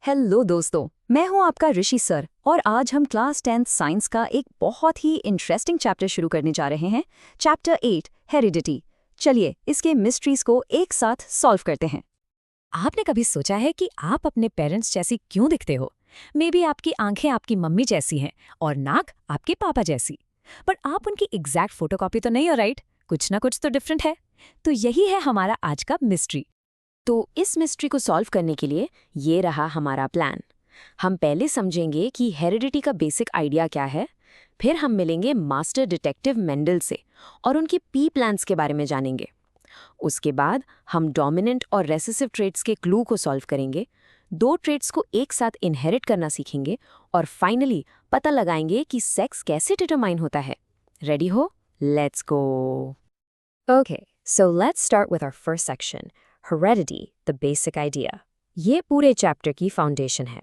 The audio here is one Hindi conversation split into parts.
हेलो दोस्तों, मैं हूं आपका ऋषि सर और आज हम क्लास 10th साइंस का एक बहुत ही इंटरेस्टिंग चैप्टर शुरू करने जा रहे हैं। Chapter 8 heredity. चलिए इसके मिस्ट्रीज को एक साथ सॉल्व करते हैं। आपने कभी सोचा है कि आप अपने पेरेंट्स जैसी क्यों दिखते हो? मे बी आपकी आंखें आपकी मम्मी जैसी हैं और नाक आपके पापा जैसी। पर आप उनकी एग्जैक्ट फोटोकॉपी तो नहीं हो, राइट? कुछ ना कुछ तो डिफरेंट है। तो यही है हमारा आज का मिस्ट्री। तो इस मिस्ट्री को सॉल्व करने के लिए ये रहा हमारा प्लान। हम पहले समझेंगे कि हेरिडिटी का बेसिक आइडिया क्या है, फिर हम मिलेंगे मास्टर डिटेक्टिव मेंडल से और उनके पी प्लान्स के बारे में जानेंगे। उसके बाद हम डोमिनेंट और रेसेसिव ट्रेट्स के क्लू को सॉल्व करेंगे, दो ट्रेट्स को एक साथ इनहेरिट करना सीखेंगे और फाइनली पता लगाएंगे कि सेक्स कैसे डिटरमाइन होता है। रेडी हो? Let's go. Okay, so let's start with our first section, heredity the basic idea. ये पूरे चैप्टर की फाउंडेशन है।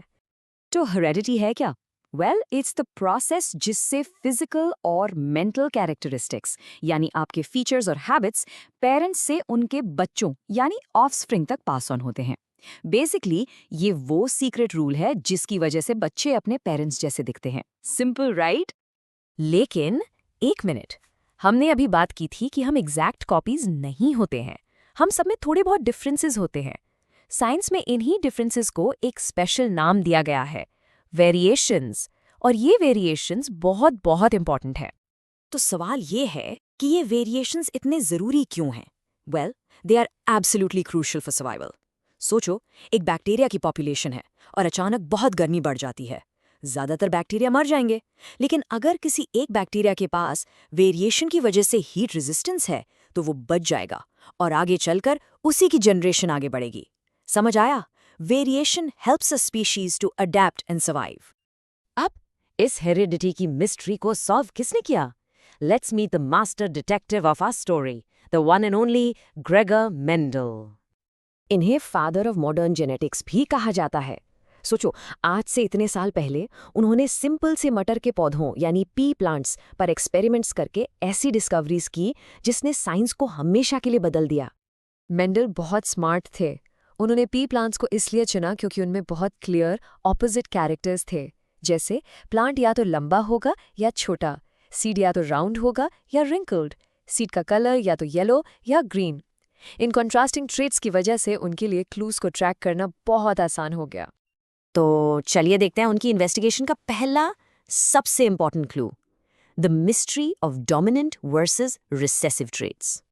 तो हेरिडिटी है क्या? वेल, इट्स द प्रोसेस जिससे फिजिकल और मेंटल कैरेक्टरिस्टिक्स यानी आपके फीचर्स और हैबिट्स पेरेंट्स से उनके बच्चों यानी ऑफस्प्रिंग तक पास ऑन होते हैं। बेसिकली ये वो सीक्रेट रूल है जिसकी वजह से बच्चे अपने पेरेंट्स जैसे दिखते हैं। Simple, right? लेकिन एक मिनट, हमने अभी बात की थी कि हम एग्जैक्ट कॉपीज नहीं होते हैं। हम सब में थोड़े बहुत डिफरेंसेस होते हैं। साइंस में इन्हीं डिफरेंसेस को एक स्पेशल नाम दिया गया है, वेरिएशंस। और ये वेरिएशंस बहुत बहुत इंपॉर्टेंट है। तो सवाल ये है कि ये वेरिएशंस इतने ज़रूरी क्यों हैं? Well, they are absolutely crucial for survival. सोचो, एक बैक्टीरिया की पॉपुलेशन है और अचानक बहुत गर्मी बढ़ जाती है। ज़्यादातर बैक्टीरिया मर जाएंगे, लेकिन अगर किसी एक बैक्टीरिया के पास वेरिएशन की वजह से हीट रेजिस्टेंस है तो वो बच जाएगा और आगे चलकर उसी की जनरेशन आगे बढ़ेगी। समझ आया? Variation helps a species to adapt and survive. अब इस हेरिडिटी की मिस्ट्री को सॉल्व किसने किया? Let's meet the master detective of our story, the one and only Gregor Mendel. इन्हें फादर ऑफ मॉडर्न जेनेटिक्स भी कहा जाता है। सोचो, आज से इतने साल पहले उन्होंने सिंपल से मटर के पौधों यानी पी प्लांट्स पर एक्सपेरिमेंट्स करके ऐसी डिस्कवरीज की जिसने साइंस को हमेशा के लिए बदल दिया। मेंडल बहुत स्मार्ट थे। उन्होंने पी प्लांट्स को इसलिए चुना क्योंकि उनमें बहुत क्लियर ऑपोजिट कैरेक्टर्स थे। जैसे प्लांट या तो लंबा होगा या छोटा, सीड या तो राउंड होगा या रिंकल्ड, सीड का कलर या तो येलो या ग्रीन। इन कॉन्ट्रास्टिंग ट्रेट्स की वजह से उनके लिए क्लूज को ट्रैक करना बहुत आसान हो गया। तो चलिए देखते हैं उनकी इन्वेस्टिगेशन का पहला सबसे important clue, the mystery of dominant versus recessive traits.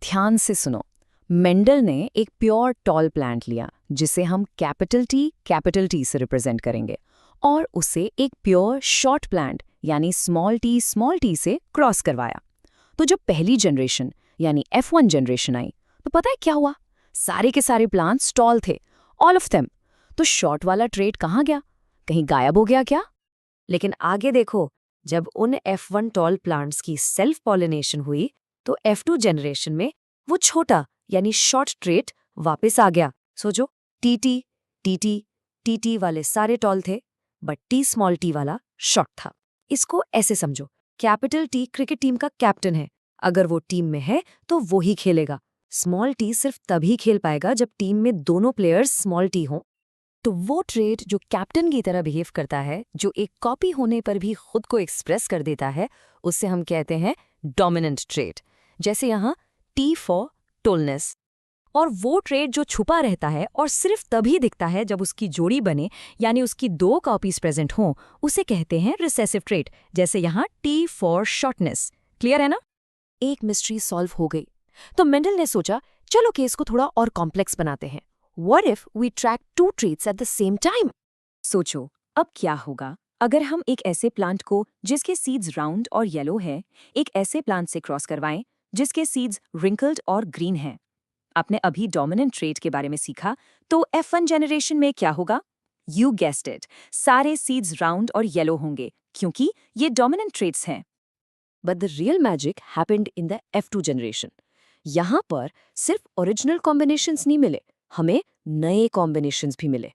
ध्यान से सुनो। मेंडल ने एक प्योर टॉल प्लांट लिया जिसे हम कैपिटल टी से रिप्रेजेंट करेंगे और उसे एक प्योर शॉर्ट प्लांट यानी स्मॉल टी से क्रॉस करवाया। तो जब पहली जनरेशन यानी F1 जनरेशन आई तो पता है क्या हुआ? सारे के सारे प्लांट्स टॉल थे, ऑल ऑफ देम। तो शॉर्ट वाला ट्रेट कहाँ गया? कहीं गायब हो गया क्या? लेकिन आगे देखो, जब उन F1 टॉल प्लांट्स की सेल्फ पॉलिनेशन हुई तो F2 जनरेशन में वो छोटा यानी शॉर्ट ट्रेट वापस आ गया। सोचो, टी वाले सारे टॉल थे, बट टी स्मॉल टी वाला शॉर्ट था। इसको ऐसे समझो, कैपिटल टी क्रिकेट टीम का कैप्टन है। अगर वो टीम में है तो वो ही खेलेगा। स्मॉल टी सिर्फ तभी खेल पाएगा जब टीम में दोनों प्लेयर्स स्मॉल टी हों। तो वो ट्रेट जो कैप्टन की तरह बिहेव करता है, जो एक कॉपी होने पर भी खुद को एक्सप्रेस कर देता है, उससे हम कहते हैं डोमिनेंट ट्रेट। जैसे यहाँ टी फॉर टोलनेस। और वो ट्रेट जो छुपा रहता है और सिर्फ तभी दिखता है जब उसकी जोड़ी बने यानी उसकी दो कॉपीज प्रेजेंट हों, उसे कहते हैं रिसेसिव ट्रेट। जैसे यहाँ टी फॉर शॉर्टनेस। क्लियर है ना? एक मिस्ट्री सॉल्व हो गई। तो मेंडल ने सोचा, चलो केस को थोड़ा और कॉम्प्लेक्स बनाते हैं। What if we track two traits at the same time? सोचो, अब क्या होगा अगर हम एक ऐसे प्लांट को जिसके सीड्स राउंड और येलो है एक ऐसे प्लांट से क्रॉस करवाएं जिसके सीड्स रिंकल्ड और ग्रीन हैं। आपने अभी डोमिनेंट ट्रेट के बारे में सीखा, तो F1 जनरेशन में क्या होगा? यू गेस्ड इट, सारे सीड्स राउंड और येलो होंगे क्योंकि ये डोमिनेंट ट्रेट्स हैं। But the real magic happened in the F2 generation. यहाँ पर सिर्फ ओरिजिनल कॉम्बिनेशंस नहीं मिले, हमें नए कॉम्बिनेशंस भी मिले,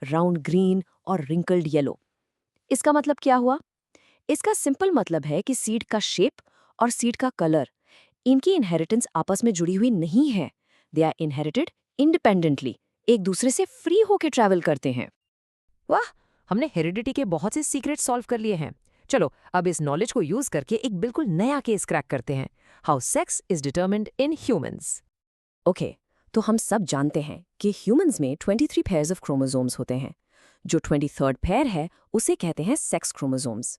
राउंड ग्रीन और रिंकल्ड येलो। इसका मतलब क्या हुआ? इसका सिंपल मतलब है कि सीड का शेप और सीड का कलर, इनकी इनहेरिटेंस आपस में जुड़ी हुई नहीं है। दे आर इनहेरिटेड इंडिपेंडेंटली, एक दूसरे से फ्री होके ट्रैवल करते हैं। वाह, हमने हेरिडिटी के बहुत से सीक्रेट सॉल्व कर लिए हैं। चलो अब इस नॉलेज को यूज करके एक बिल्कुल नया केस क्रैक करते हैं। How sex is determined in humans. Okay, तो हम सब जानते हैं कि ह्यूमंस में 23 पेयर्स ऑफ क्रोमोसोम्स होते हैं। जो 23rd पेयर है उसे कहते हैं सेक्स क्रोमोसोम्स।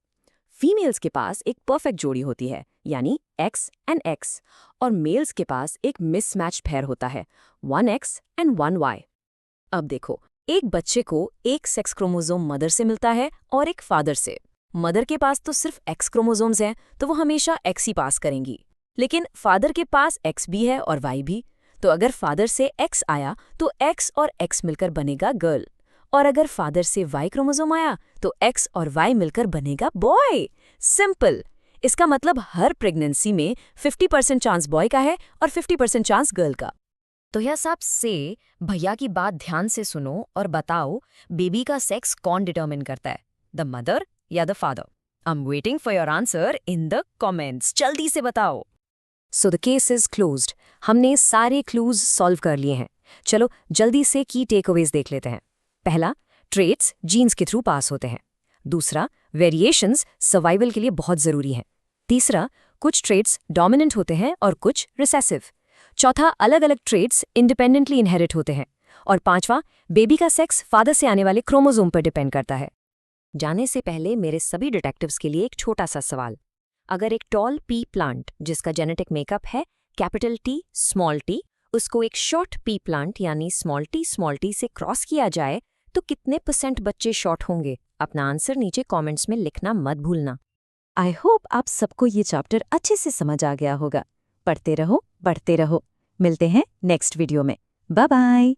फीमेल्स के पास एक परफेक्ट जोड़ी होती है, यानी X एंड X, और मेल्स के पास एक मिसमैच पेयर होता है, 1X एंड 1Y। अब देखो, एक बच्चे को एक सेक्स क्रोमोसोम मदर से मिलता है और एक फादर से। मदर के पास तो सिर्फ X क्रोमोसोम्स हैं, तो वो हमेशा X ही पास करेंगी। लेकिन फादर के पास X भी है और Y भी, तो अगर फादर से X आया तो X और X मिलकर बनेगा गर्ल, और अगर फादर से Y क्रोमोसोम आया तो X और Y मिलकर बनेगा बॉय। सिंपल। इसका मतलब हर प्रेगनेंसी में 50% चांस बॉय का है और 50% चांस गर्ल का। तो यह सब से भैया की बात ध्यान से सुनो और बताओ, बेबी का सेक्स कौन डिटरमिन करता है, द मदर या the father? I am waiting for your answer in the comments. जल्दी से बताओ। So the case is closed. हमने सारे क्लूज सॉल्व कर लिए हैं। चलो जल्दी से की टेकअवेज देख लेते हैं। पहला, ट्रेट्स जीन्स के थ्रू पास होते हैं। दूसरा, वेरिएशंस सर्वाइवल के लिए बहुत जरूरी हैं। तीसरा, कुछ ट्रेट्स डोमिनेंट होते हैं और कुछ रिसेसिव। चौथा, अलग अलग ट्रेट्स इंडिपेंडेंटली इनहेरिट होते हैं। और पांचवा, बेबी का सेक्स फादर से आने वाले क्रोमोसोम पर डिपेंड करता है। जाने से पहले मेरे सभी डिटेक्टिव्स के लिए एक छोटा सा सवाल। अगर एक टॉल पी प्लांट जिसका जेनेटिक मेकअप है कैपिटल T स्मॉल t, उसको एक शॉर्ट पी प्लांट यानी स्मॉल t से क्रॉस किया जाए तो कितने % बच्चे शॉर्ट होंगे? अपना आंसर नीचे कमेंट्स में लिखना मत भूलना। आई होप आप सबको ये चैप्टर अच्छे से समझ आ गया होगा। पढ़ते रहो, बढ़ते रहो। मिलते हैं नेक्स्ट वीडियो में। Bye bye.